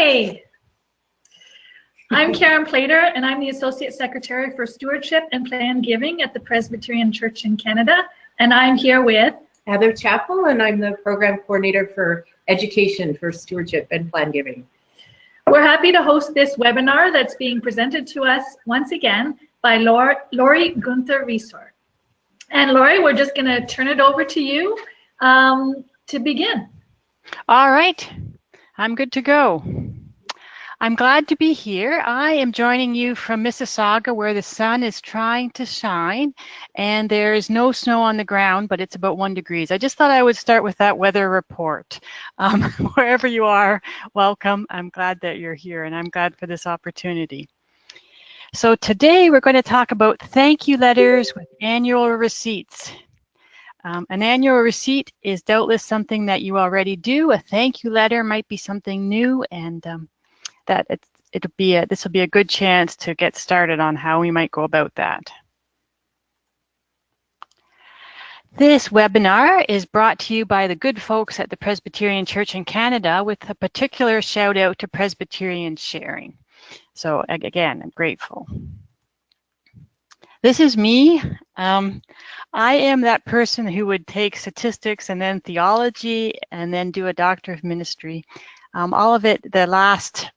Hi, I'm Karen Plater, and I'm the Associate Secretary for Stewardship and Planned Giving at the Presbyterian Church in Canada, and I'm here with Heather Chappell, and I'm the Program Coordinator for Education for Stewardship and Planned Giving. We're happy to host this webinar that's being presented to us once again by Lori Gunther Riesor. And Lori, we're just going to turn it over to you to begin. All right, I'm good to go. I'm glad to be here. I am joining you from Mississauga, where the sun is trying to shine and there is no snow on the ground, but it's about 1 degree. I just thought I would start with that weather report. Wherever you are, welcome. I'm glad that you're here, and I'm glad for this opportunity. So today we're going to talk about thank you letters with annual receipts. An annual receipt is doubtless something that you already do. A thank you letter might be something new, and this will be a good chance to get started on how we might go about that. This webinar is brought to you by the good folks at the Presbyterian Church in Canada, with a particular shout out to Presbyterian Sharing. So again, I'm grateful. This is me. I am that person who would take statistics and then theology and then do a doctor of ministry. All of it, the last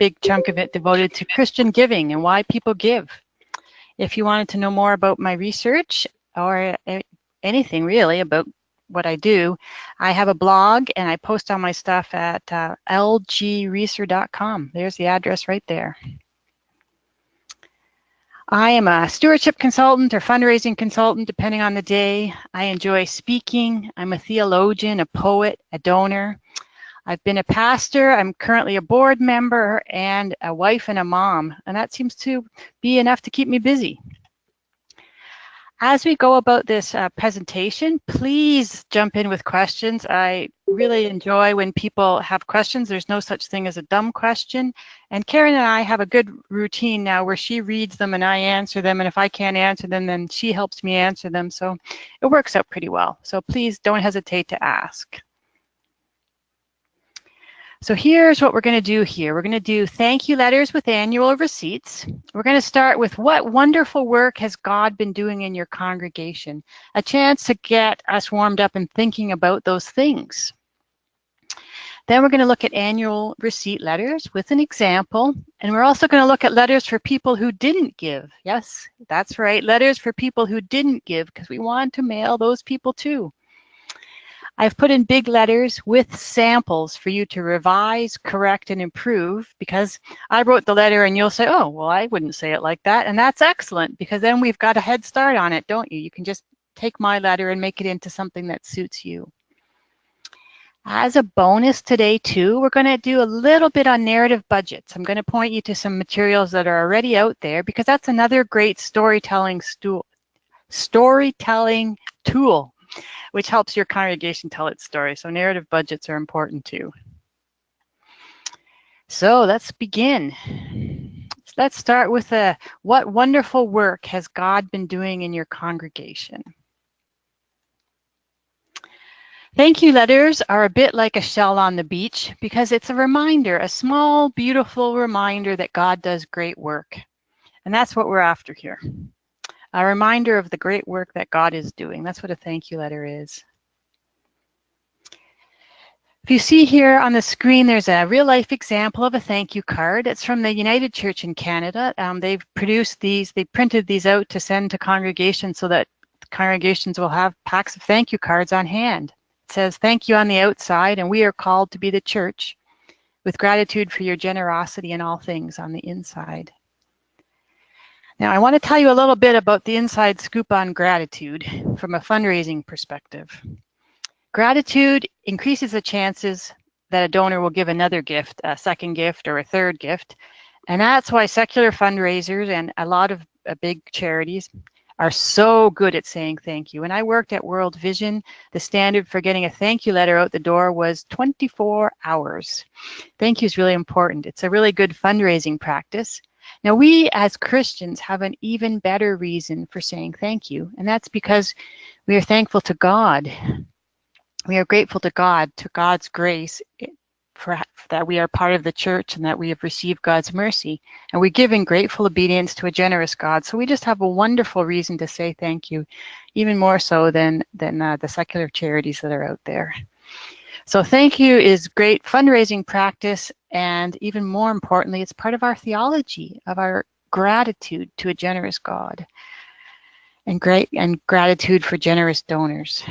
big chunk of it, devoted to Christian giving and why people give. If you wanted to know more about my research or anything really about what I do, I have a blog and I post all my stuff at lgresearch.com. There's the address right there. I am a stewardship consultant or fundraising consultant, depending on the day. I enjoy speaking. I'm a theologian, a poet, a donor. I've been a pastor. I'm currently a board member and a wife and a mom, and that seems to be enough to keep me busy. As we go about this presentation, please jump in with questions. I really enjoy when people have questions. There's no such thing as a dumb question. And Karen and I have a good routine now where she reads them and I answer them. And if I can't answer them, then she helps me answer them. So it works out pretty well. So please don't hesitate to ask. So here's what we're going to do here. We're going to do thank you letters with annual receipts. We're going to start with what wonderful work has God been doing in your congregation? A chance to get us warmed up and thinking about those things. Then we're going to look at annual receipt letters with an example. And we're also going to look at letters for people who didn't give. Yes, that's right. Letters for people who didn't give, because we want to mail those people too. I've put in big letters with samples for you to revise, correct, and improve, because I wrote the letter and you'll say, oh, well, I wouldn't say it like that. And that's excellent, because then we've got a head start on it, don't you? You can just take my letter and make it into something that suits you. As a bonus today, too, we're going to do a little bit on narrative budgets. I'm going to point you to some materials that are already out there, because that's another great storytelling tool, which helps your congregation tell its story. So narrative budgets are important too. So let's begin. Let's start with what wonderful work has God been doing in your congregation? Thank you letters are a bit like a shell on the beach, because it's a reminder, a small, beautiful reminder that God does great work. And that's what we're after here. A reminder of the great work that God is doing. That's what a thank you letter is. If you see here on the screen, there's a real life example of a thank you card. It's from the United Church in Canada. They've produced these, they printed these out to send to congregations so that congregations will have packs of thank you cards on hand. It says, thank you on the outside, and we are called to be the church with gratitude for your generosity in all things on the inside. Now, I want to tell you a little bit about the inside scoop on gratitude from a fundraising perspective. Gratitude increases the chances that a donor will give another gift, a second gift, or a third gift. And that's why secular fundraisers and a lot of big charities are so good at saying thank you. When I worked at World Vision, the standard for getting a thank you letter out the door was 24 hours. Thank you is really important. It's a really good fundraising practice. Now, we as Christians have an even better reason for saying thank you, and that's because we are thankful to God. We are grateful to God, to God's grace that we are part of the church and that we have received God's mercy. And we give in grateful obedience to a generous God. So we just have a wonderful reason to say thank you, even more so than the secular charities that are out there. So thank you is great fundraising practice, and even more importantly, it's part of our theology, of our gratitude to a generous God, and gratitude for generous donors.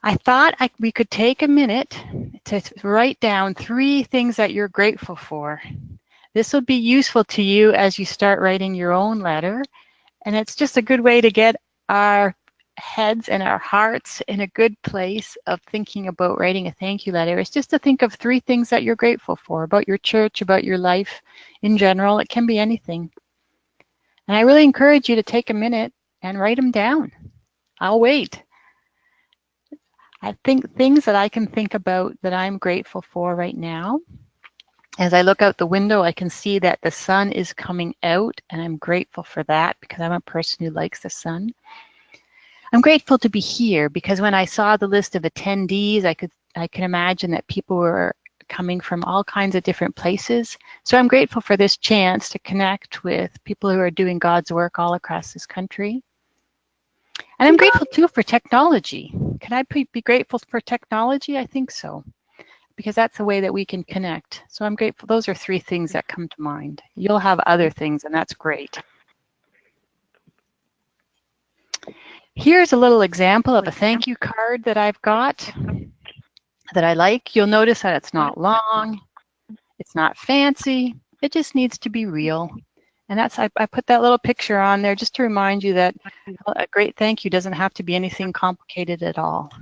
I thought we could take a minute to write down 3 things that you're grateful for. This will be useful to you as you start writing your own letter, and it's just a good way to get our heads and our hearts in a good place of thinking about writing a thank you letter. It's just to think of 3 things that you're grateful for, about your church, about your life in general. It can be anything. And I really encourage you to take a minute and write them down. I'll wait. I think things that I can think about that I'm grateful for right now. As I look out the window, I can see that the sun is coming out, and I'm grateful for that because I'm a person who likes the sun. I'm grateful to be here because when I saw the list of attendees, I can imagine that people were coming from all kinds of different places. So I'm grateful for this chance to connect with people who are doing God's work all across this country. And I'm grateful too for technology. Can I be grateful for technology? I think so, because that's a way that we can connect. So I'm grateful. Those are 3 things that come to mind. You'll have other things, and that's great. Here's a little example of a thank you card that I've got that I like. You'll notice that it's not long, it's not fancy, it just needs to be real. And that's, I put that little picture on there just to remind you that a great thank you doesn't have to be anything complicated at all.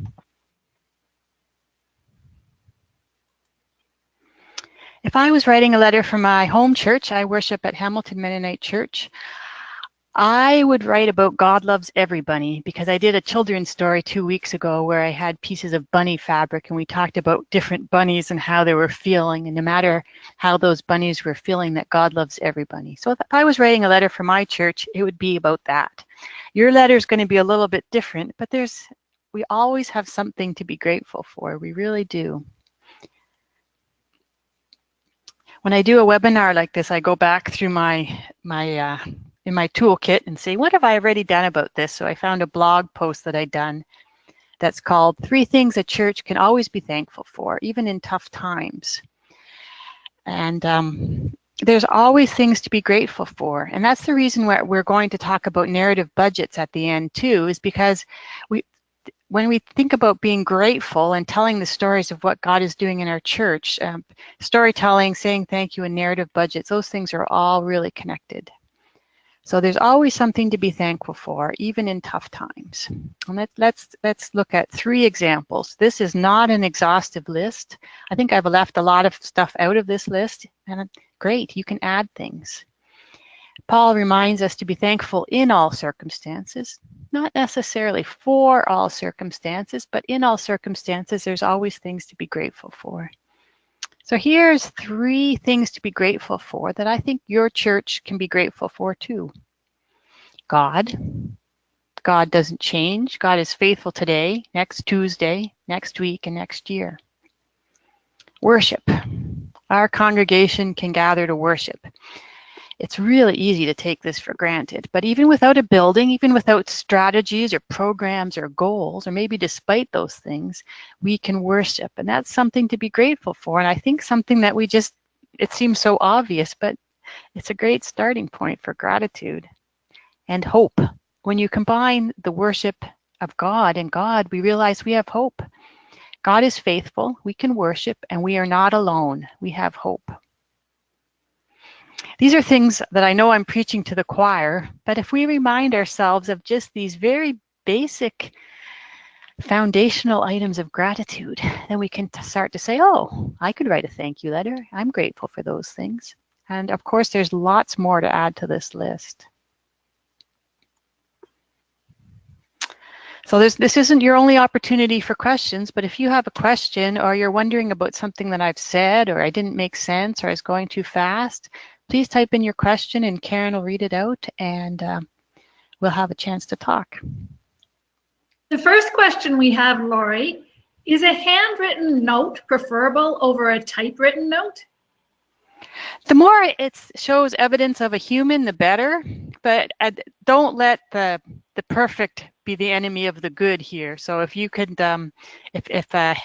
If I was writing a letter for my home church, I worship at Hamilton Mennonite Church, I would write about God loves everybody, because I did a children's story 2 weeks ago where I had pieces of bunny fabric and we talked about different bunnies and how they were feeling, and no matter how those bunnies were feeling, that God loves everybody. So if I was writing a letter for my church, it would be about that. Your letter is going to be a little bit different, but we always have something to be grateful for. We really do. When I do a webinar like this, I go back through in my toolkit and say, what have I already done about this? So I found a blog post that I'd done that's called 3 Things a Church Can Always Be Thankful For, Even in Tough Times. And there's always things to be grateful for. And that's the reason why we're going to talk about narrative budgets at the end too, is because when we think about being grateful and telling the stories of what God is doing in our church, storytelling, saying thank you, and narrative budgets, those things are all really connected. So there's always something to be thankful for, even in tough times. And let's look at 3 examples. This is not an exhaustive list. I think I've left a lot of stuff out of this list, and great, you can add things. Paul reminds us to be thankful in all circumstances, not necessarily for all circumstances, but in all circumstances, there's always things to be grateful for. So here's 3 things to be grateful for that I think your church can be grateful for too. God. God doesn't change. God is faithful today, next Tuesday, next week, and next year. Worship. Our congregation can gather to worship. It's really easy to take this for granted, but even without a building, even without strategies or programs or goals, or maybe despite those things, we can worship. And that's something to be grateful for. And I think something that it seems so obvious, but it's a great starting point for gratitude and hope. When you combine the worship of God and God, we realize we have hope. God is faithful, we can worship, and we are not alone. We have hope. These are things that I know I'm preaching to the choir, but if we remind ourselves of just these very basic foundational items of gratitude, then we can start to say, oh, I could write a thank you letter. I'm grateful for those things. And of course, there's lots more to add to this list. So this isn't your only opportunity for questions, but if you have a question or you're wondering about something that I've said or I didn't make sense or I was going too fast, please type in your question and Karen will read it out and we'll have a chance to talk. The first question we have, Lori, is a handwritten note preferable over a typewritten note? The more it shows evidence of a human, the better. But don't let the perfect be the enemy of the good here. So if you could, if a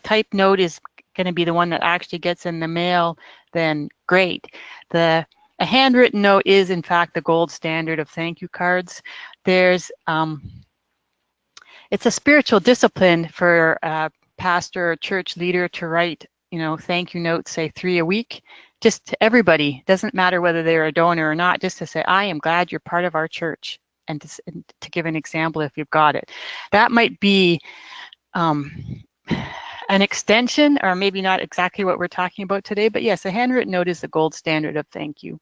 type note is going to be the one that actually gets in the mail, then great. A handwritten note is in fact the gold standard of thank you cards. There's it's a spiritual discipline for a pastor or church leader to write, thank you notes, say 3 a week, just to everybody. Doesn't matter whether they're a donor or not, just to say, I am glad you're part of our church, and to give an example if you've got it. That might be an extension, or maybe not exactly what we're talking about today, but yes, a handwritten note is the gold standard of thank you.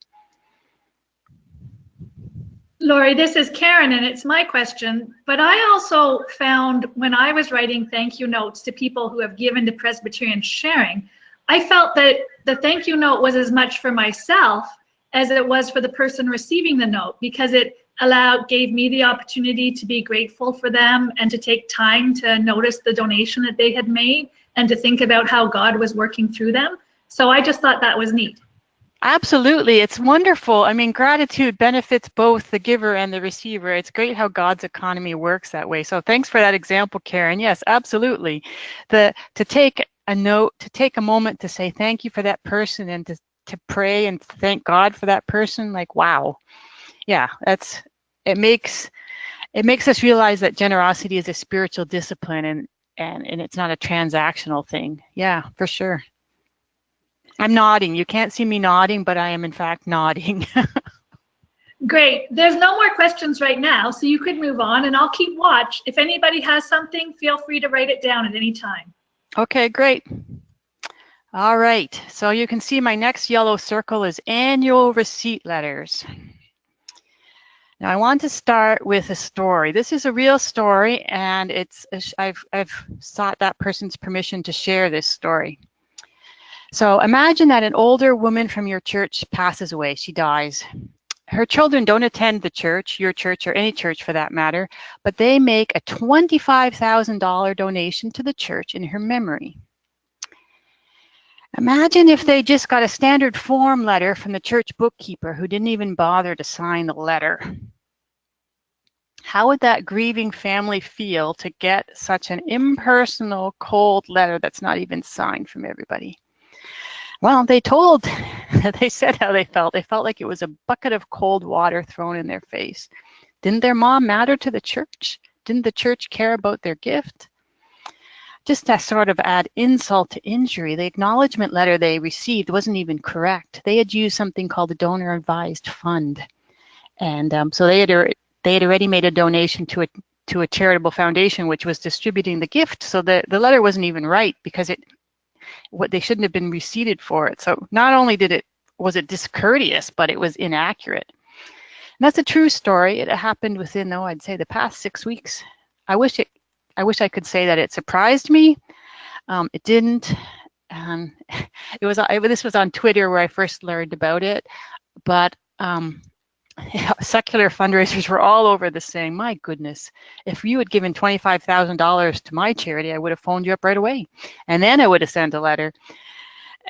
Lori, this is Karen, and it's my question, but I also found when I was writing thank you notes to people who have given to Presbyterian Sharing, I felt that the thank you note was as much for myself as it was for the person receiving the note, because it gave me the opportunity to be grateful for them and to take time to notice the donation that they had made and to think about how God was working through them. So I just thought that was neat. Absolutely. It's wonderful. I mean, gratitude benefits both the giver and the receiver. It's great how God's economy works that way. So thanks for that example, Karen. Yes, absolutely. To take a note, to take a moment to say thank you for that person, and to pray and thank God for that person, like, wow. Yeah, it makes us realize that generosity is a spiritual discipline, and it's not a transactional thing. Yeah, for sure. I'm nodding. You can't see me nodding, but I am in fact nodding. Great. There's no more questions right now, so you could move on, and I'll keep watch. If anybody has something, feel free to write it down at any time. Okay, great. All right. So you can see my next yellow circle is annual receipt letters. Now I want to start with a story. This is a real story, and I've sought that person's permission to share this story. So imagine that an older woman from your church passes away. She dies. Her children don't attend the church, your church, or any church for that matter, but they make a $25,000 donation to the church in her memory. Imagine if they just got a standard form letter from the church bookkeeper who didn't even bother to sign the letter. How would that grieving family feel to get such an impersonal, cold letter that's not even signed from everybody? Well, they said how they felt. They felt like it was a bucket of cold water thrown in their face. Didn't their mom matter to the church? Didn't the church care about their gift? Just to sort of add insult to injury, the acknowledgement letter they received wasn't even correct. They had used something called a donor advised fund. And so they had already made a donation to a charitable foundation which was distributing the gift. So the letter wasn't even right, because they shouldn't have been receipted for it. So not only was it discourteous, but it was inaccurate. And that's a true story. It happened within, I'd say, the past 6 weeks. I wish I could say that it surprised me. It didn't. This was on Twitter where I first learned about it, but secular fundraisers were all over this saying, my goodness, if you had given $25,000 to my charity, I would have phoned you up right away. And then I would have sent a letter.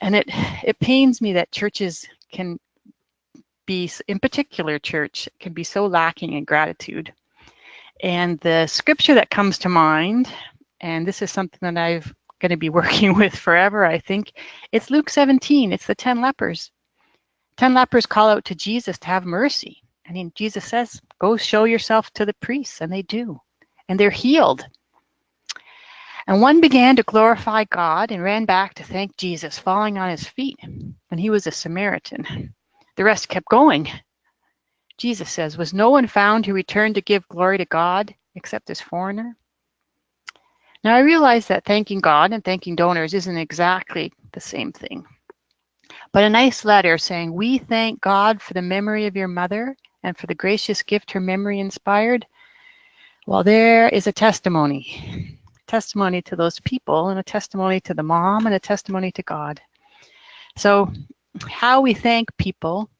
And it pains me that churches can be, in particular church, can be so lacking in gratitude. And the scripture that comes to mind, and this is something that I'm going to be working with forever, I think, it's Luke 17. It's the 10 lepers. 10 lepers call out to Jesus to have mercy. And Jesus says, go show yourself to the priests. And they do. And they're healed. And one began to glorify God and ran back to thank Jesus, falling on his feet. And he was a Samaritan. The rest kept going. Jesus says, was no one found who returned to give glory to God except this foreigner? Now I realize that thanking God and thanking donors isn't exactly the same thing. But a nice letter saying, we thank God for the memory of your mother and for the gracious gift her memory inspired. Well, there is a testimony to those people, and a testimony to the mom, and a testimony to God. So how we thank people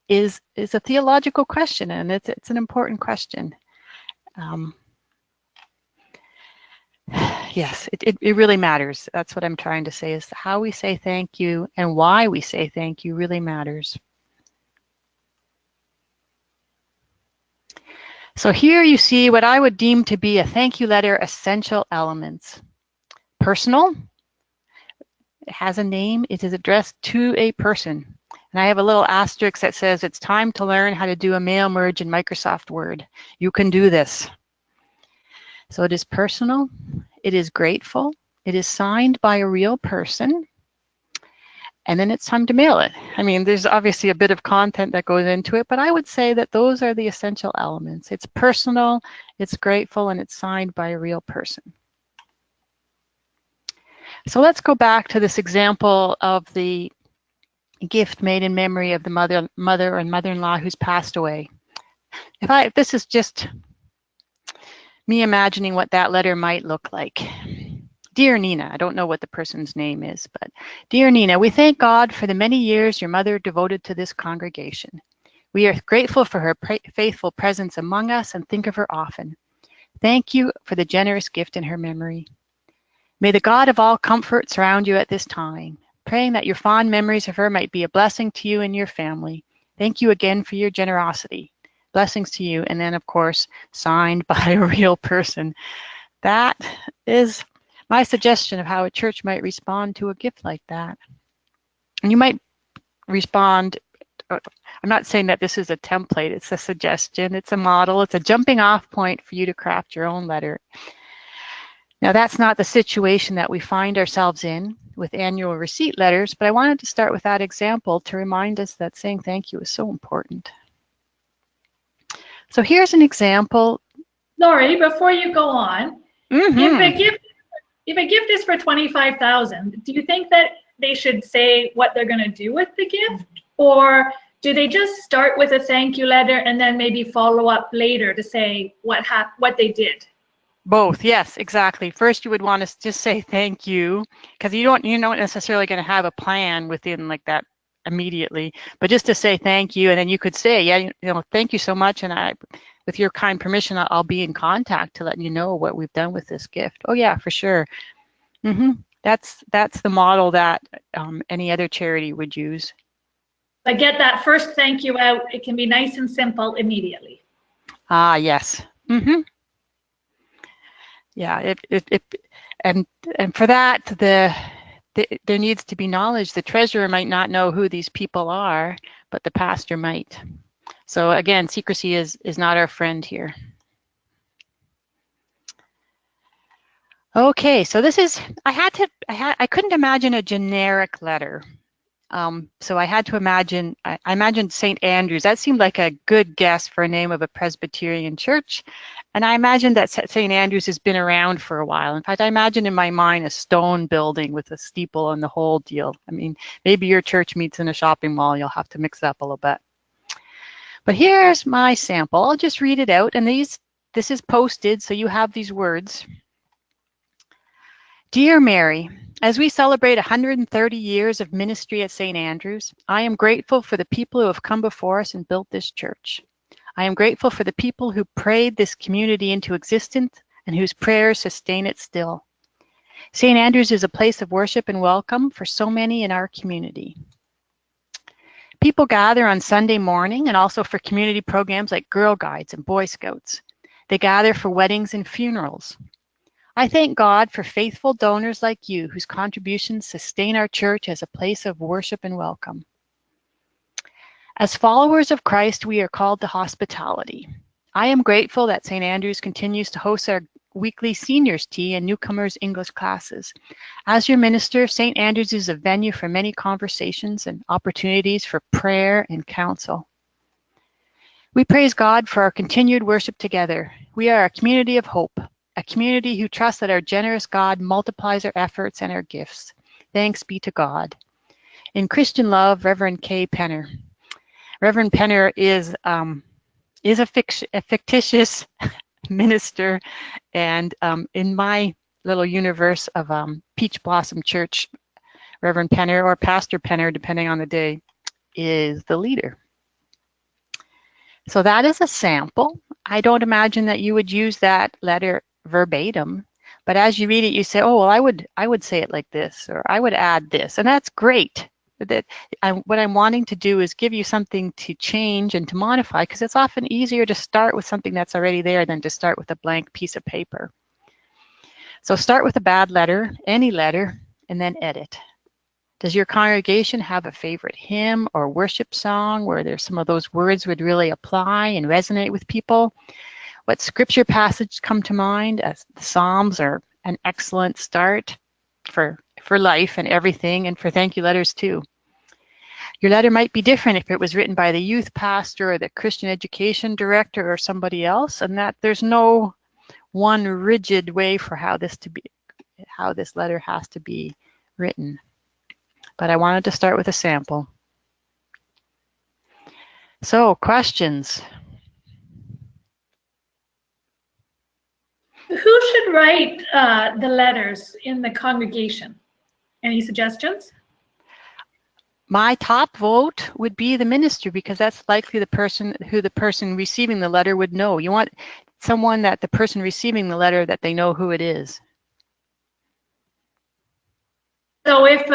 is a theological question, and it's an important question. yes, it really matters. That's what I'm trying to say, is how we say thank you and why we say thank you really matters. So here you see what I would deem to be a thank you letter essential elements. Personal, it has a name, it is addressed to a person. And I have a little asterisk that says it's time to learn how to do a mail merge in Microsoft Word. You can do this. So it is personal, it is grateful, it is signed by a real person, and then it's time to mail it. I mean, there's obviously a bit of content that goes into it, but I would say that those are the essential elements. It's personal, it's grateful, and it's signed by a real person. So let's go back to this example of the gift made in memory of the mother and mother-in-law who's passed away. If this is just me imagining what that letter might look like. Dear Nina, I don't know what the person's name is, but dear Nina, we thank God for the many years your mother devoted to this congregation. We are grateful for her faithful presence among us and think of her often. Thank you for the generous gift in her memory. May the God of all comfort surround you at this time, praying that your fond memories of her might be a blessing to you and your family. Thank you again for your generosity. Blessings to you. And then, of course, signed by a real person. That is my suggestion of how a church might respond to a gift like that. And you might respond, I'm not saying that this is a template, it's a suggestion, it's a model, it's a jumping off point for you to craft your own letter. Now, that's not the situation that we find ourselves in with annual receipt letters, but I wanted to start with that example to remind us that saying thank you is so important. So here's an example. Lori, before you go on, if a gift is for $25,000, do you think that they should say what they're going to do with the gift, or do they just start with a thank you letter and then maybe follow up later to say what they did? Both, yes, exactly. First, you would want to just say thank you, because you're not necessarily going to have a plan within like that immediately, but just to say thank you, and then you could say, yeah, thank you so much, and with your kind permission, I'll be in contact to let you know what we've done with this gift. Oh yeah, for sure. That's the model that any other charity would use. But get that first thank you out. It can be nice and simple immediately. Ah, yes. Yeah, and for that, there needs to be knowledge. The treasurer might not know who these people are, but the pastor might. So again, secrecy is not our friend here. Okay, so this is, I couldn't imagine a generic letter. So I had to imagine, I imagined St. Andrews. That seemed like a good guess for a name of a Presbyterian church. And I imagined that St. Andrews has been around for a while. In fact, I imagine in my mind a stone building with a steeple and the whole deal. I mean, maybe your church meets in a shopping mall. You'll have to mix it up a little bit. But here's my sample. I'll just read it out. And this is posted, so you have these words. Dear Mary, as we celebrate 130 years of ministry at St. Andrews, I am grateful for the people who have come before us and built this church. I am grateful for the people who prayed this community into existence and whose prayers sustain it still. St. Andrews is a place of worship and welcome for so many in our community. People gather on Sunday morning and also for community programs like Girl Guides and Boy Scouts. They gather for weddings and funerals. I thank God for faithful donors like you whose contributions sustain our church as a place of worship and welcome. As followers of Christ, we are called to hospitality. I am grateful that St. Andrews continues to host our weekly seniors tea and newcomers English classes. As your minister, St. Andrews is a venue for many conversations and opportunities for prayer and counsel. We praise God for our continued worship together. We are a community of hope, a community who trusts that our generous God multiplies our efforts and our gifts. Thanks be to God. In Christian love, Reverend K. Penner. Reverend Penner is a fictitious minister, and in my little universe of Peach Blossom Church, Reverend Penner, or Pastor Penner, depending on the day, is the leader. So that is a sample. I don't imagine that you would use that letter verbatim, But as you read it, you say, oh, well, I would say it like this, or I would add this, and that's great. What I'm wanting to do is give you something to change and to modify, because it's often easier to start with something that's already there than to start with a blank piece of paper. So start with a bad letter, any letter, and then edit. Does your congregation have a favorite hymn or worship song where there's some of those words would really apply and resonate with people? What scripture passage come to mind? As the Psalms are an excellent start for life and everything, and for thank you letters too. Your letter might be different if it was written by the youth pastor or the Christian education director or somebody else, and that there's no one rigid way for how this letter has to be written. But I wanted to start with a sample. So, questions? Who should write the letters in the congregation? Any suggestions? My top vote would be the minister, because that's likely the person who the person receiving the letter would know. You want someone that the person receiving the letter, that they know who it is. So if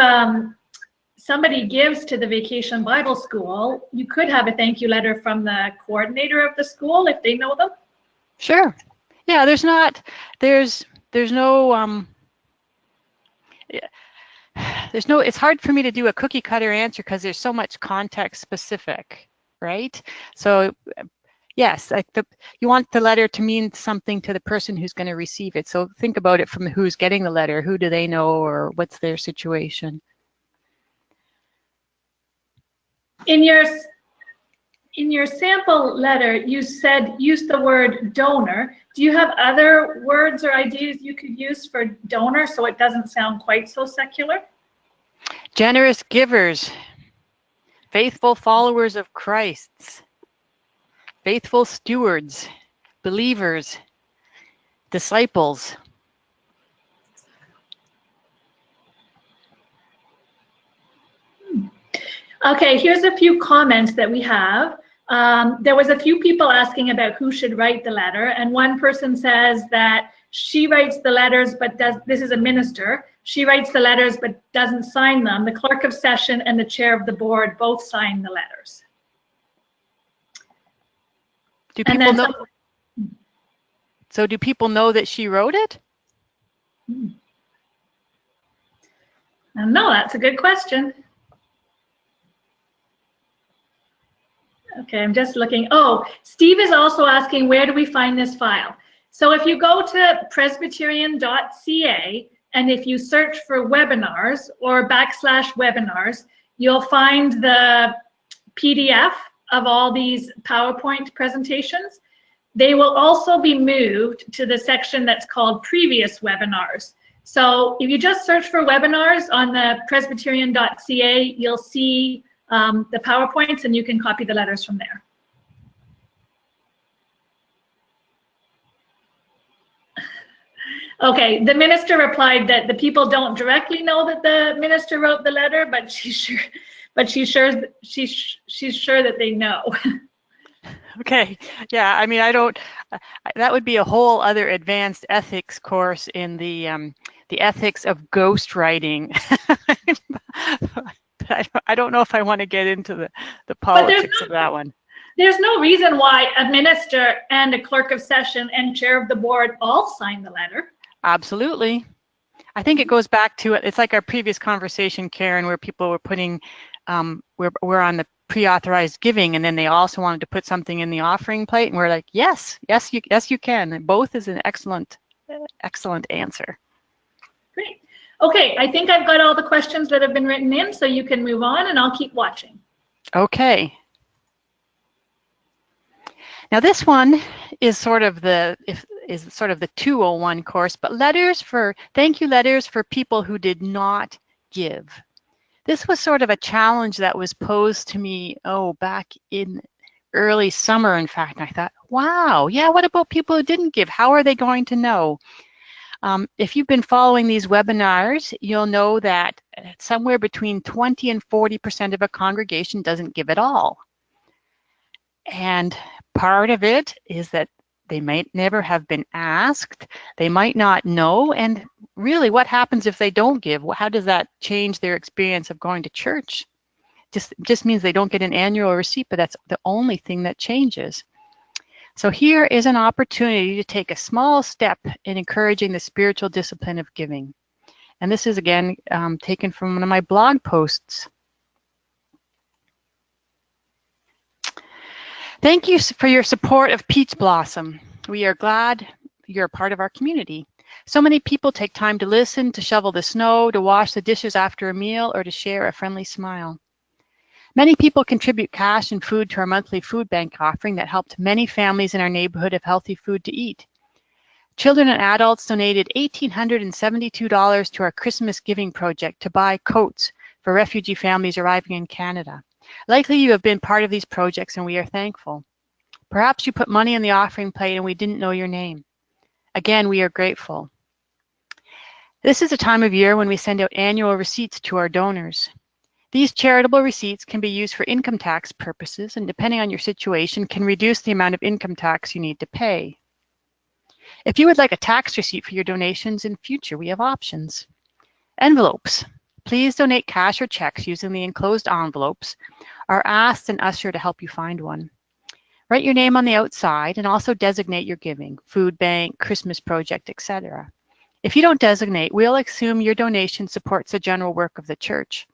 somebody gives to the Vacation Bible School, you could have a thank you letter from the coordinator of the school if they know them. Sure. Yeah, there's no it's hard for me to do a cookie cutter answer because there's so much context specific, right? So yes, you want the letter to mean something to the person who's going to receive it. So think about it from who's getting the letter, who do they know, or what's their situation. In your sample letter, you said use the word donor. Do you have other words or ideas you could use for donor so it doesn't sound quite so secular? Generous givers, faithful followers of Christ, faithful stewards, believers, disciples. Okay, here's a few comments that we have. There was a few people asking about who should write the letter, and one person says that she writes the letters, but this is a minister. She writes the letters, but doesn't sign them. The clerk of session and the chair of the board both sign the letters. Do people know? So do people know that she wrote it? No, that's a good question. Okay, I'm just looking. Oh, Steve is also asking, where do we find this file? So if you go to presbyterian.ca and if you search for webinars or /webinars, you'll find the PDF of all these PowerPoint presentations. They will also be moved to the section that's called previous webinars. So if you just search for webinars on the presbyterian.ca, you'll see the PowerPoints, and you can copy the letters from there. Okay, the minister replied that the people don't directly know that the minister wrote the letter, but she's sure that they know. Okay, yeah, I mean, that would be a whole other advanced ethics course in the ethics of ghostwriting. I don't know if I want to get into the politics of that one. There's no reason why a minister and a clerk of session and chair of the board all sign the letter. Absolutely. I think it goes back to it's like our previous conversation, Karen, where people were putting we're on the pre-authorized giving, and then they also wanted to put something in the offering plate, and we're like, yes, you can. Both is an excellent answer. Great. Okay, I think I've got all the questions that have been written in, so you can move on, and I'll keep watching. Okay. Now this one is sort of the 201 course, but thank you letters for people who did not give. This was sort of a challenge that was posed to me, back in early summer, in fact. I thought, wow, yeah, what about people who didn't give? How are they going to know? If you've been following these webinars, you'll know that somewhere between 20 and 40% of a congregation doesn't give at all. And part of it is that They might never have been asked. They might not know. And really, what happens if they don't give? How does that change their experience of going to church? Just means they don't get an annual receipt, but that's the only thing that changes. So here is an opportunity to take a small step in encouraging the spiritual discipline of giving. And this is, again, taken from one of my blog posts. Thank you for your support of Peach Blossom. We are glad you're a part of our community. So many people take time to listen, to shovel the snow, to wash the dishes after a meal, or to share a friendly smile. Many people contribute cash and food to our monthly food bank offering that helped many families in our neighborhood have healthy food to eat. Children and adults donated $1,872 to our Christmas Giving Project to buy coats for refugee families arriving in Canada. Likely you have been part of these projects and we are thankful. Perhaps you put money in the offering plate and we didn't know your name. Again, we are grateful. This is a time of year when we send out annual receipts to our donors. These charitable receipts can be used for income tax purposes and, depending on your situation, can reduce the amount of income tax you need to pay. If you would like a tax receipt for your donations in future, we have options. Envelopes. Please donate cash or checks using the enclosed envelopes. Are asked and usher to help you find one. Write your name on the outside and also designate your giving, food bank, Christmas project, etc. If you don't designate, we'll assume your donation supports the general work of the church.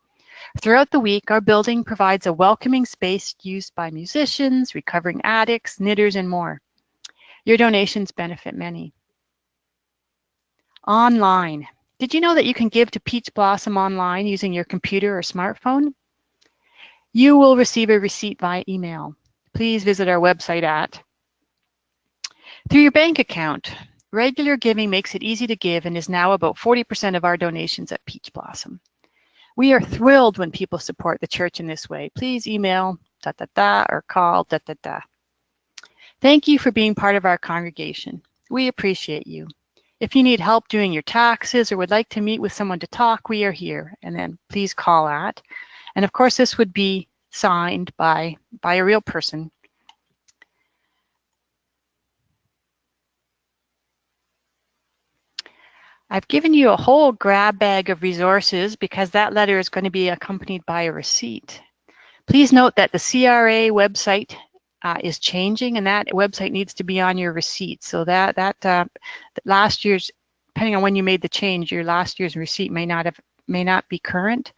Throughout the week, our building provides a welcoming space used by musicians, recovering addicts, knitters, and more. Your donations benefit many. Online. Did you know that you can give to Peach Blossom online using your computer or smartphone? You will receive a receipt via email. Please visit our website at. Through your bank account. Regular giving makes it easy to give and is now about 40% of our donations at Peach Blossom. We are thrilled when people support the church in this way. Please email ... or call ... Thank you for being part of our congregation. We appreciate you. If you need help doing your taxes or would like to meet with someone to talk, we are here. And then please call at. And of course, this would be signed by a real person. I've given you a whole grab bag of resources because that letter is going to be accompanied by a receipt. Please note that the CRA website is changing, and that website needs to be on your receipt. So that last year's, depending on when you made the change, your last year's receipt may not be current.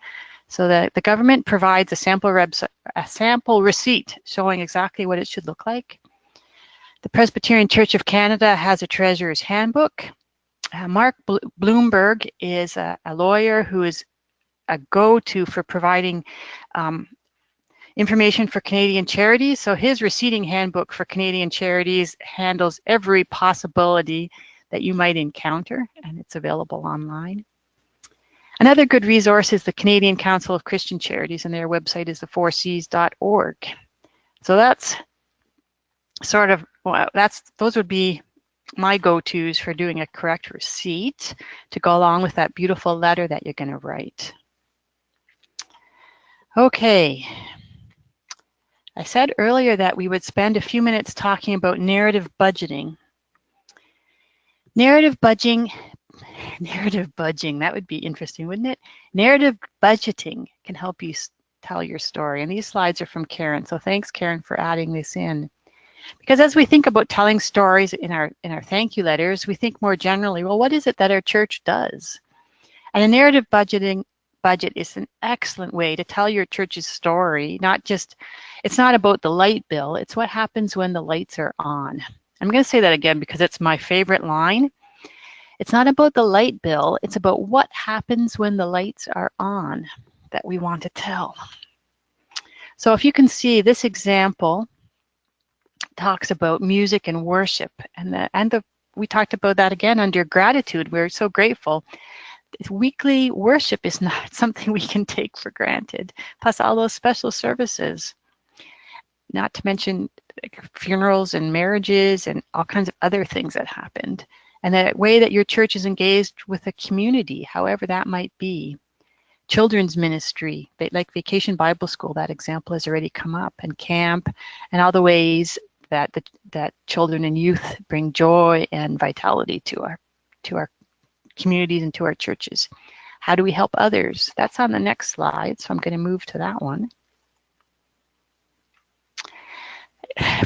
So the government provides a sample receipt showing exactly what it should look like. The Presbyterian Church of Canada has a treasurer's handbook. Mark Bloomberg is a lawyer who is a go-to for providing information for Canadian charities. So his receipting handbook for Canadian charities handles every possibility that you might encounter, and it's available online. Another good resource is the Canadian Council of Christian Charities, and their website is the4cs.org. So that's sort of, those would be my go-tos for doing a correct receipt to go along with that beautiful letter that you're going to write. Okay. I said earlier that we would spend a few minutes talking about narrative budgeting. Narrative budgeting, that would be interesting, wouldn't it? Narrative budgeting can help you tell your story. And these slides are from Karen. So thanks, Karen, for adding this in. Because as we think about telling stories in our thank you letters, we think more generally, well, what is it that our church does? And a narrative budget is an excellent way to tell your church's story. It's not about the light bill, it's what happens when the lights are on. I'm going to say that again because it's my favorite line. It's not about the light bill, it's about what happens when the lights are on that we want to tell. So if you can see, this example talks about music and worship, and we talked about that again under gratitude. We're so grateful. Weekly worship is not something we can take for granted, plus all those special services, not to mention funerals and marriages and all kinds of other things that happened, and the way that your church is engaged with the community, however that might be. Children's ministry, like Vacation Bible School, that example has already come up, and camp, and all the ways that that children and youth bring joy and vitality to our communities and to our churches. How do we help others? That's on the next slide, so I'm going to move to that one.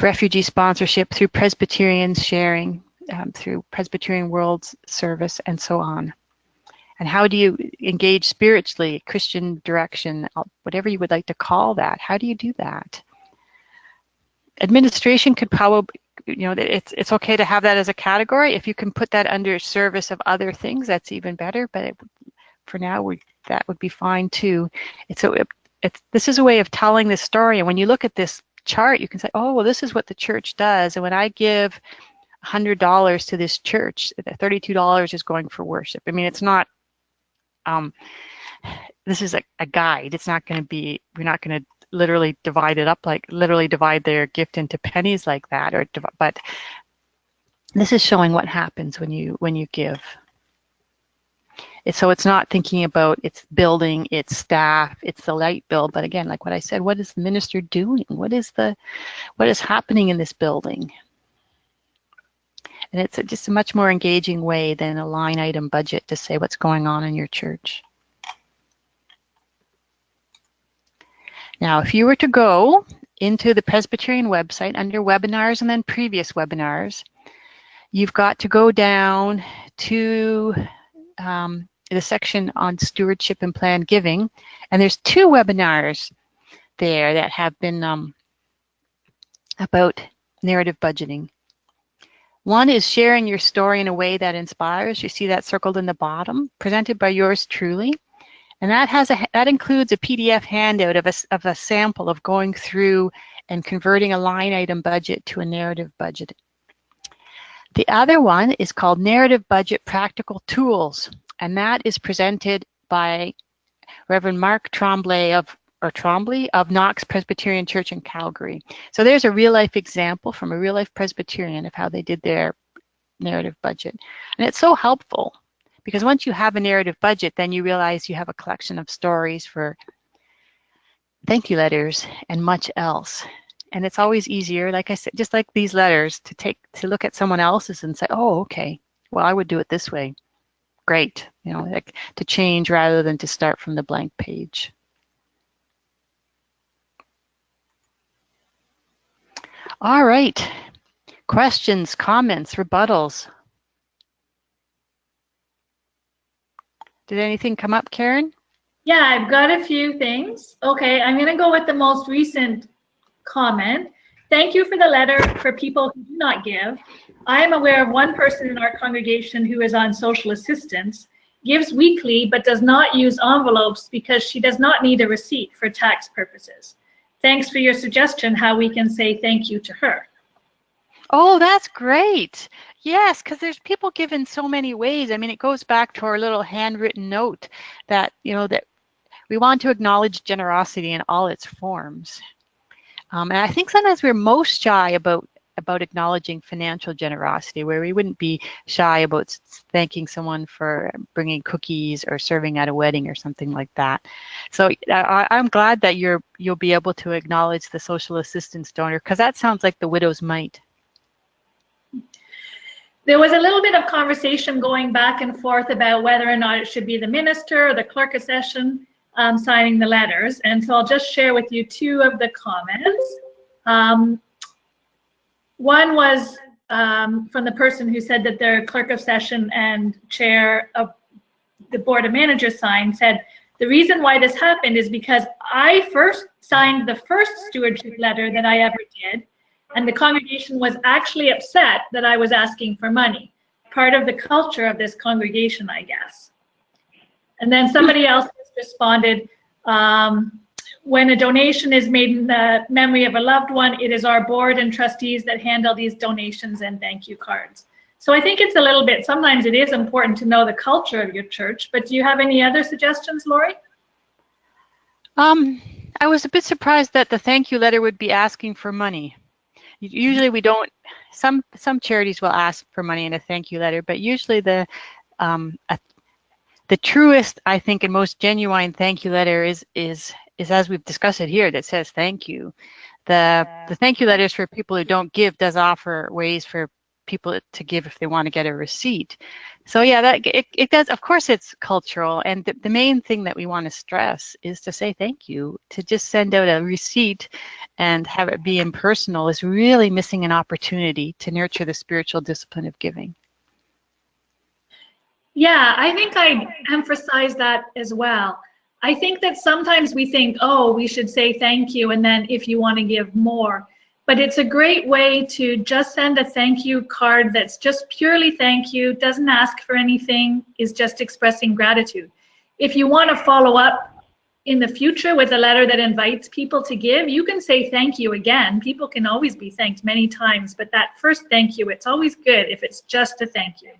Refugee sponsorship through Presbyterian sharing, through Presbyterian World Service, and so on. And how do you engage spiritually, Christian direction, whatever you would like to call that? How do you do that? Administration could probably, it's okay to have that as a category. If you can put that under service of other things, that's even better. But for now, that would be fine too. This is a way of telling the story. And when you look at this chart, you can say, oh, well, this is what the church does. And when I give $100 to this church, $32 is going for worship. I mean, it's not, this is a guide. It's not going to be, we're not going to literally divide it up, like literally divide their gift into pennies like that, but this is showing what happens when you give. So it's not thinking about its building, its staff, it's the light bill, but again, like what I said, what is the minister doing? What is happening in this building? And it's just a much more engaging way than a line item budget to say what's going on in your church. Now, if you were to go into the Presbyterian website under webinars and then previous webinars, you've got to go down to the section on stewardship and planned giving. And there's 2 webinars there that have been about narrative budgeting. One is sharing your story in a way that inspires. You see that circled in the bottom, presented by yours truly. And that includes a PDF handout of a sample of going through and converting a line item budget to a narrative budget. The other one is called Narrative Budget Practical Tools, and that is presented by Reverend Mark Tremblay of Knox Presbyterian Church in Calgary. So there's a real-life example from a real-life Presbyterian of how they did their narrative budget. And it's so helpful, because once you have a narrative budget, then you realize you have a collection of stories for thank you letters and much else. And it's always easier, like I said, just like these letters, to look at someone else's and say, oh, okay, well, I would do it this way. Great, like to change rather than to start from the blank page. All right, questions, comments, rebuttals. Did anything come up, Karen? Yeah, I've got a few things. Okay, I'm going to go with the most recent comment. Thank you for the letter for people who do not give. I am aware of one person in our congregation who is on social assistance, gives weekly, but does not use envelopes because she does not need a receipt for tax purposes. Thanks for your suggestion how we can say thank you to her. Oh, that's great. Yes, because there's people give in so many ways. I mean, it goes back to our little handwritten note that, that we want to acknowledge generosity in all its forms. And I think sometimes we're most shy about acknowledging financial generosity, where we wouldn't be shy about thanking someone for bringing cookies or serving at a wedding or something like that. So I'm glad that you'll be able to acknowledge the social assistance donor, because that sounds like the widow's mite. There was a little bit of conversation going back and forth about whether or not it should be the minister or the clerk of session signing the letters. And so I'll just share with you 2 of the comments. One was from the person who said that their clerk of session and chair of the board of managers said, the reason why this happened is because I first signed the first stewardship letter that I ever did, and the congregation was actually upset that I was asking for money. Part of the culture of this congregation, I guess. And then somebody else responded, when a donation is made in the memory of a loved one, it is our board and trustees that handle these donations and thank you cards. So I think it's a little bit, sometimes it is important to know the culture of your church, but do you have any other suggestions, Lori? I was a bit surprised that the thank you letter would be asking for money. Usually we don't, some charities will ask for money in a thank you letter, but usually the truest, I think, and most genuine thank you letter is as we've discussed it here, that says thank you. the thank you letters for people who don't give does offer ways for people to give if they want to get a receipt. So yeah, that it does. Of course, it's cultural, and the main thing that we want to stress is to say thank you. To just send out a receipt and have it be impersonal is really missing an opportunity to nurture the spiritual discipline of giving. Yeah, I think I emphasize that as well. I think that sometimes we think, oh, we should say thank you, and then if you want to give more. But it's a great way to just send a thank you card that's just purely thank you, doesn't ask for anything, is just expressing gratitude. If you want to follow up in the future with a letter that invites people to give, you can say thank you again. People can always be thanked many times, but that first thank you, it's always good if it's just a thank you.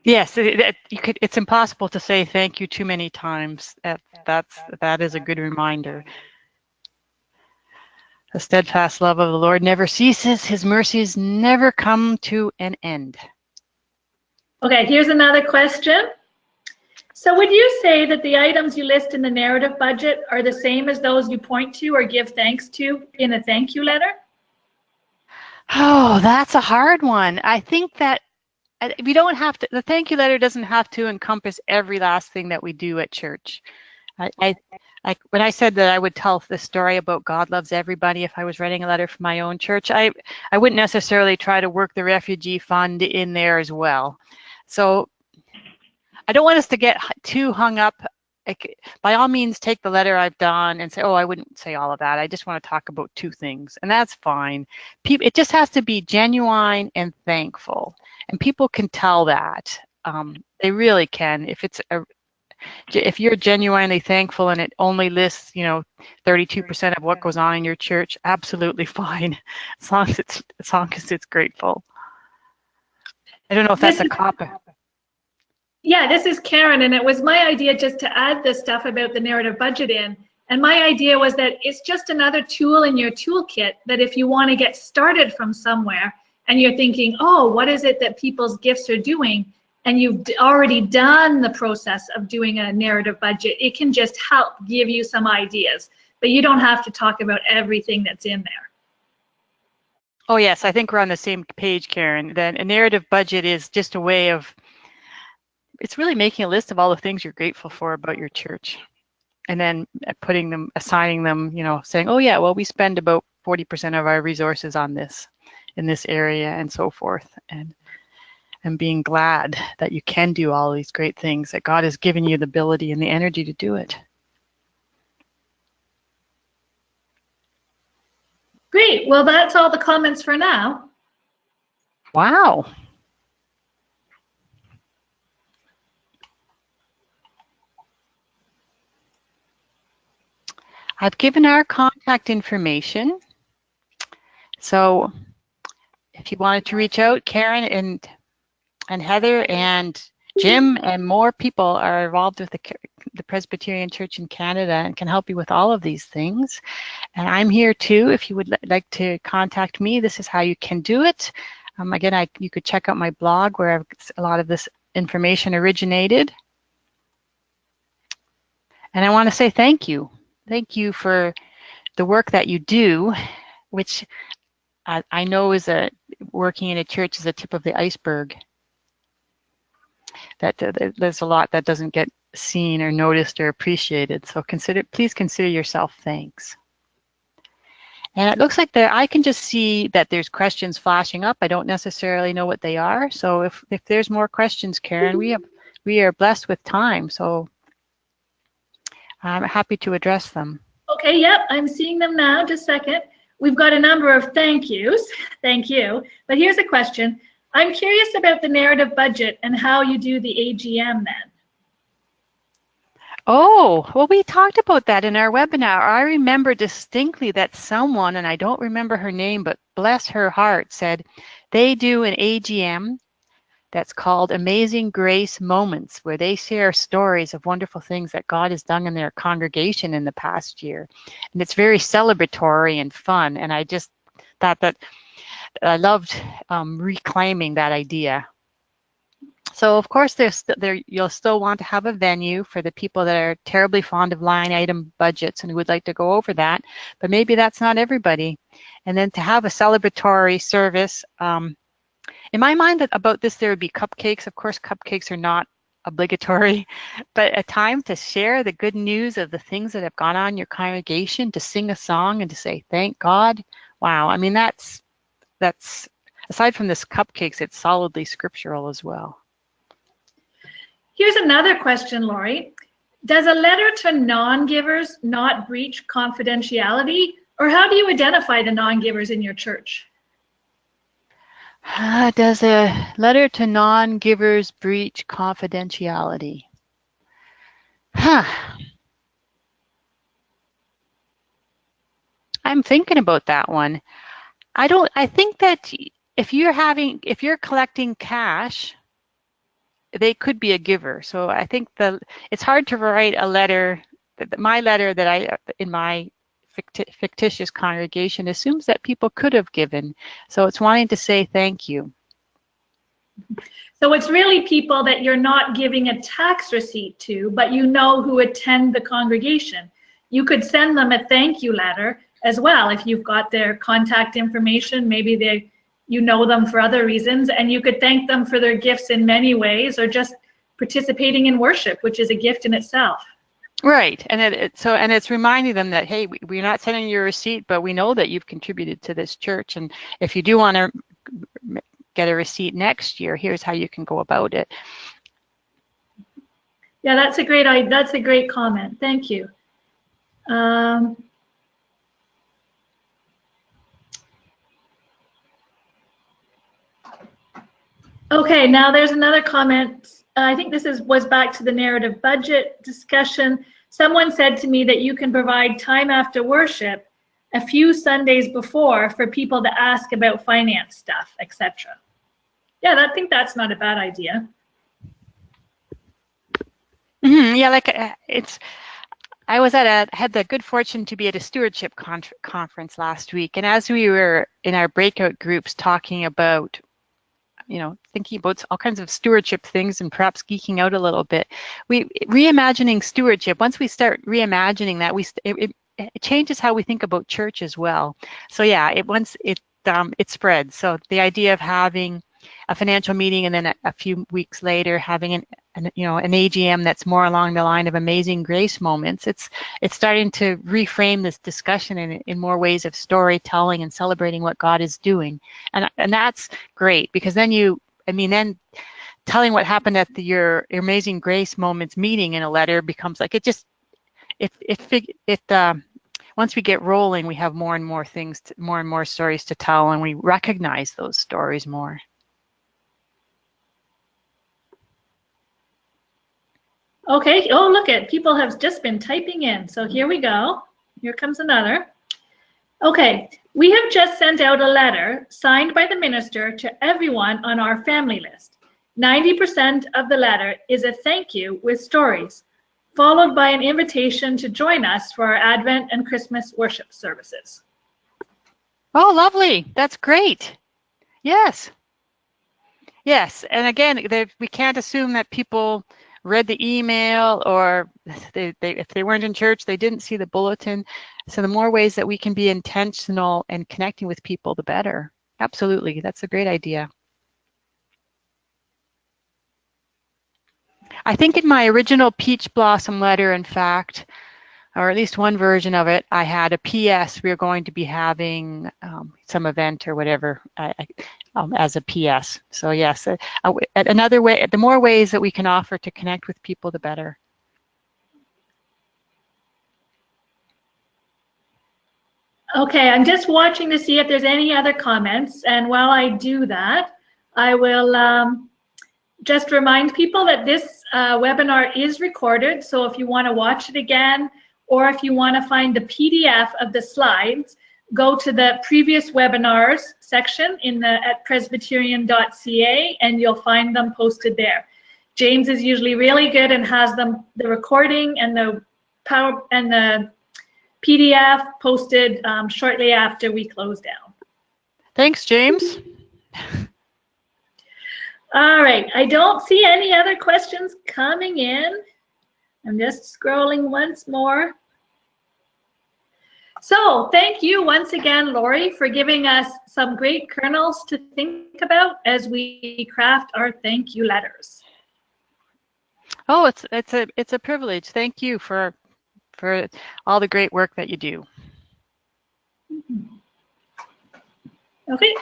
Yes, it's impossible to say thank you too many times. That is a good reminder. The steadfast love of the Lord never ceases. His mercies never come to an end. Okay, here's another question. So would you say that the items you list in the narrative budget are the same as those you point to or give thanks to in a thank you letter? Oh, that's a hard one. I think that we don't have to, the thank you letter doesn't have to encompass every last thing that we do at church. When I said that I would tell the story about God loves everybody if I was writing a letter for my own church, I wouldn't necessarily try to work the refugee fund in there as well. So I don't want us to get too hung up. By all means, take the letter I've done and say, oh, I wouldn't say all of that. I just want to talk about 2 things, and that's fine. It just has to be genuine and thankful, and people can tell that. They really can. If you're genuinely thankful and it only lists, 32% of what goes on in your church, absolutely fine, as long as it's grateful. I don't know if that's a cop. Yeah, this is Karen, and it was my idea just to add this stuff about the narrative budget in. And my idea was that it's just another tool in your toolkit that if you want to get started from somewhere and you're thinking, oh, what is it that people's gifts are doing? And you've already done the process of doing a narrative budget, it can just help give you some ideas. But you don't have to talk about everything that's in there. Oh, yes, I think we're on the same page, Karen. Then a narrative budget is just a way of, it's really making a list of all the things you're grateful for about your church, and then assigning them, saying, oh yeah, well, we spend about 40% of our resources on this in this area and so forth, and being glad that you can do all these great things, that God has given you the ability and the energy to do it. Great, well, that's all the comments for now. Wow. I've given our contact information. So if you wanted to reach out, Karen and Heather and Jim and more people are involved with the Presbyterian Church in Canada and can help you with all of these things. And I'm here too. If you would like to contact me, this is how you can do it. Again, you could check out my blog where a lot of this information originated. And I want to say thank you. Thank you for the work that you do, which I know working in a church is a tip of the iceberg. That there's a lot that doesn't get seen or noticed or appreciated. So please consider yourself thanks. And it looks like I can just see that there's questions flashing up. I don't necessarily know what they are. So if there's more questions, Karen, we are blessed with time. So I'm happy to address them. Okay, yep, I'm seeing them now. Just a second. We've got a number of thank yous. Thank you. But here's a question. I'm curious about the narrative budget and how you do the AGM then. Oh, well, we talked about that in our webinar. I remember distinctly that someone, and I don't remember her name, but bless her heart, said they do an AGM that's called Amazing Grace Moments, where they share stories of wonderful things that God has done in their congregation in the past year. And it's very celebratory and fun. And I just thought that I loved reclaiming that idea. So of course you'll still want to have a venue for the people that are terribly fond of line item budgets and who would like to go over that, but maybe that's not everybody. And then to have a celebratory service, in my mind about this there would be cupcakes. Of course cupcakes are not obligatory, but a time to share the good news of the things that have gone on in your congregation, to sing a song and to say thank God. Wow, I mean that's aside from this cupcakes, it's solidly scriptural as well. Here's another question, Lori. Does a letter to non-givers not breach confidentiality, or how do you identify the non-givers in your church? Does a letter to non-givers breach confidentiality? I'm thinking about that one. I think that if you're collecting cash, they could be a giver. So I think it's hard to write a letter. My letter that I, in my fictitious congregation, assumes that people could have given. So it's wanting to say thank you. So it's really people that you're not giving a tax receipt to, but you know who attend the congregation. You could send them a thank you letter as well if you've got their contact information. Maybe you know them for other reasons, and you could thank them for their gifts in many ways, or just participating in worship, which is a gift in itself. Right, and it's reminding them that, hey, we're not sending you a receipt, but we know that you've contributed to this church, and if you do want to get a receipt next year, here's how you can go about it. Yeah, that's a great comment. Thank you. Okay, now there's another comment. I think this was back to the narrative budget discussion. Someone said to me that you can provide time after worship a few Sundays before for people to ask about finance stuff, etc. Yeah, I think that's not a bad idea. Yeah, like I had the good fortune to be at a stewardship conference last week, and as we were in our breakout groups talking about, thinking about all kinds of stewardship things and perhaps geeking out a little bit, reimagining stewardship. Once we start reimagining that, it changes how we think about church as well. So yeah, it spreads. So the idea of having a financial meeting and then a few weeks later having an AGM that's more along the line of amazing grace moments, it's starting to reframe this discussion in more ways of storytelling and celebrating what God is doing, and that's great, because then then telling what happened at your amazing grace moments meeting in a letter becomes like once we get rolling, we have more and more things, more and more stories to tell, and we recognize those stories more. Okay, oh, look at, people have just been typing in. So here we go. Here comes another. Okay, we have just sent out a letter signed by the minister to everyone on our family list. 90% of the letter is a thank you with stories, followed by an invitation to join us for our Advent and Christmas worship services. Oh, lovely. That's great. Yes. Yes, and again, we can't assume that people read the email, or if they weren't in church, they didn't see the bulletin. So the more ways that we can be intentional and connecting with people, the better. Absolutely, that's a great idea. I think in my original Peach Blossom letter, in fact, or at least one version of it, I had a PS. We are going to be having some event or whatever as a PS. So yes, another way, the more ways that we can offer to connect with people, the better. Okay, I'm just watching to see if there's any other comments. And while I do that, I will just remind people that this webinar is recorded. So if you want to watch it again, or if you want to find the PDF of the slides, go to the previous webinars section at presbyterian.ca, and you'll find them posted there. James is usually really good and has the recording and the PDF posted shortly after we close down. Thanks, James. All right, I don't see any other questions coming in. I'm just scrolling once more. So thank you once again, Lori, for giving us some great kernels to think about as we craft our thank you letters. Oh, it's a privilege. Thank you for all the great work that you do. Okay.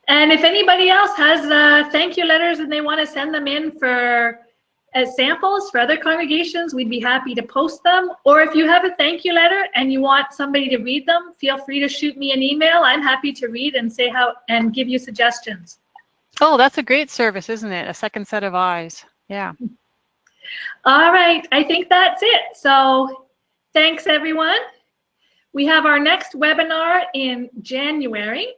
And if anybody else has thank you letters and they want to send them in for as samples for other congregations, we'd be happy to post them. Or if you have a thank you letter and you want somebody to read them, feel free to shoot me an email. I'm happy to read and say how and give you suggestions. Oh, that's a great service, isn't it? A second set of eyes. Yeah. All right, I think that's it. So thanks, everyone. We have our next webinar in January.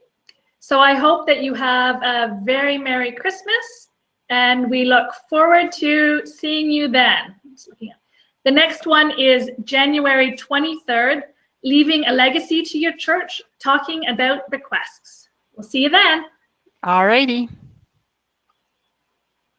So I hope that you have a very Merry Christmas, and we look forward to seeing you then. The next one is January 23rd, Leaving a Legacy to Your Church, talking about bequests. We'll see you then. All righty.